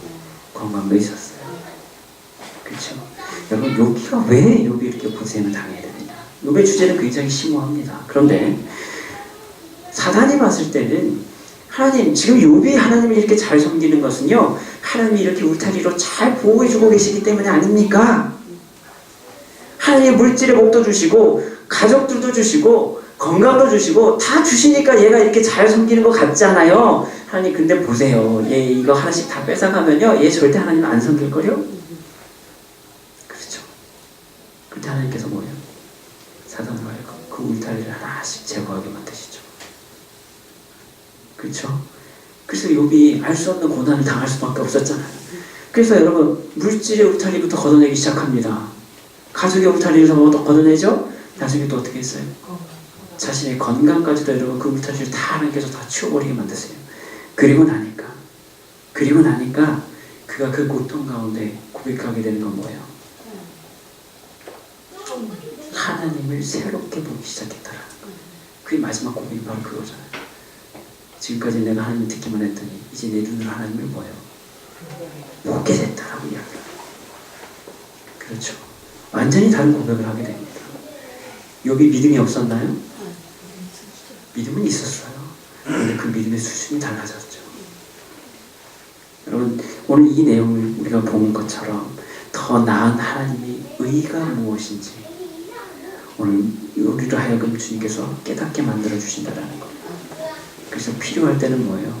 S1: 건강도 있었어요. 그렇죠? 여러분 욥이가 왜 욥이 이렇게 고생을 당해야 되느냐? 욥의 주제는 굉장히 심오합니다. 그런데 사단이 봤을 때는 하나님, 지금 욥이 하나님을 이렇게 잘 섬기는 것은요, 하나님이 이렇게 울타리로 잘 보호해주고 계시기 때문이 아닙니까? 하나님의 물질의 복도 주시고 가족들도 주시고 건강도 주시고 다 주시니까 얘가 이렇게 잘 섬기는 것 같잖아요. 하나님 근데 보세요. 얘 이거 하나씩 다 뺏어가면요, 얘 절대 하나님 안 섬길걸요? 그렇죠. 그때 하나님께서 뭐예요? 사단으로 하여금 그 울타리를 하나씩 제거하게 만드시죠. 그렇죠? 그래서 욥이 알 수 없는 고난을 당할 수밖에 없었잖아요. 그래서 여러분 물질의 울타리부터 걷어내기 시작합니다. 가족의 울타리를 걷어내죠? 나중에 또 어떻게 했어요? 자신의 건강까지도 여러분 그 울타리를 다 하나님께서 다 치워버리게 만드세요. 그리고 나니까 그가 그 고통 가운데 고백하게 되는 건 뭐예요? 하나님을 새롭게 보기 시작했다라는 거예요. 그게 마지막 고백이 바로 그거잖아요. 지금까지 내가 하나님을 듣기만 했더니 이제 내 눈으로 하나님을 뭐예요? 보게 됐다라고 이야기해요. 그렇죠. 완전히 다른 고백을 하게 됩니다. 욥이 믿음이 없었나요? 믿음은 있었어요. 그런데 그 믿음의 수준이 달라졌죠. 여러분 오늘 이 내용을 우리가 본 것처럼 더 나은 하나님의 의가 무엇인지 오늘 우리로 하여금 주님께서 깨닫게 만들어 주신다는 거예요. 그래서 필요할 때는 뭐예요?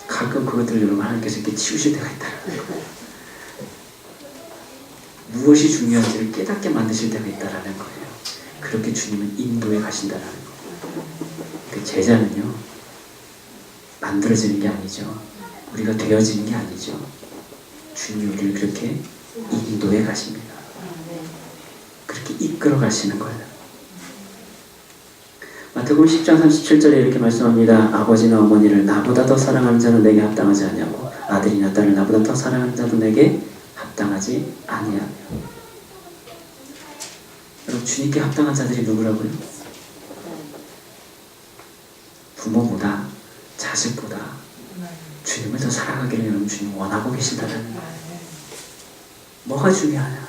S1: 가끔 그것들을 여러분 하나님께서 이렇게 치우실 때가 있다는 거예요. 무엇이 중요한지를 깨닫게 만드실 때가 있다는 거예요. 그렇게 주님은 인도에 가신다는 거예요. 그 제자는요, 만들어지는 게 아니죠. 우리가 되어지는 게 아니죠. 주님이 우리를 그렇게 인도에 가십니다. 그렇게 이끌어 가시는 거예요. 마태복음 10장 37절에 이렇게 말씀합니다. 아버지나 어머니를 나보다 더 사랑하는 자는 내게 합당하지 아니하고 아들이나 딸을 나보다 더 사랑하는 자도 내게 합당하지 아니하며. 여러분 주님께 합당한 자들이 누구라고요? 부모보다 자식보다 주님을 더 사랑하기를 여러분 주님 원하고 계신다는 거예요. 뭐가 중요하냐?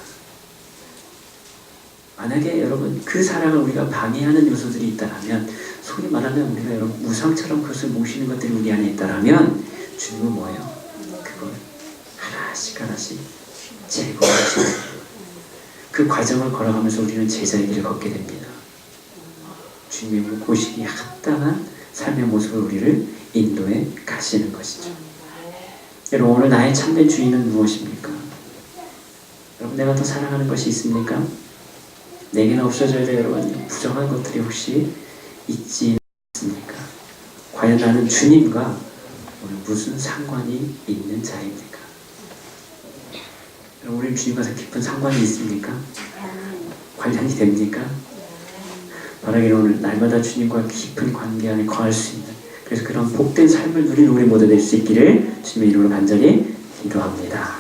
S1: 만약에 여러분 그 사랑을 우리가 방해하는 요소들이 있다면, 소위 말하면 우리가 여러분 우상처럼 그것을 모시는 것들이 우리 안에 있다면 주님은 뭐예요? 그걸 하나씩 하나씩 제거하시고 그 과정을 걸어가면서 우리는 제자의 길을 걷게 됩니다. 주님의 보시기에 합당한 삶의 모습을 우리를 인도해 가시는 것이죠. 여러분, 오늘 나의 참된 주인은 무엇입니까? 여러분, 내가 더 사랑하는 것이 있습니까? 내게는 없어져야 될 여러분 부정한 것들이 혹시 있지 않습니까? 과연 나는 주님과 오늘 무슨 상관이 있는 자입니까? 여러분, 우리 주님과 깊은 상관이 있습니까? 관련이 됩니까? 바라기를 오늘 날마다 주님과 깊은 관계 안에 거할 수 있는, 그래서 그런 복된 삶을 누리는 우리 모두 될 수 있기를 주님의 이름으로 간절히 기도합니다.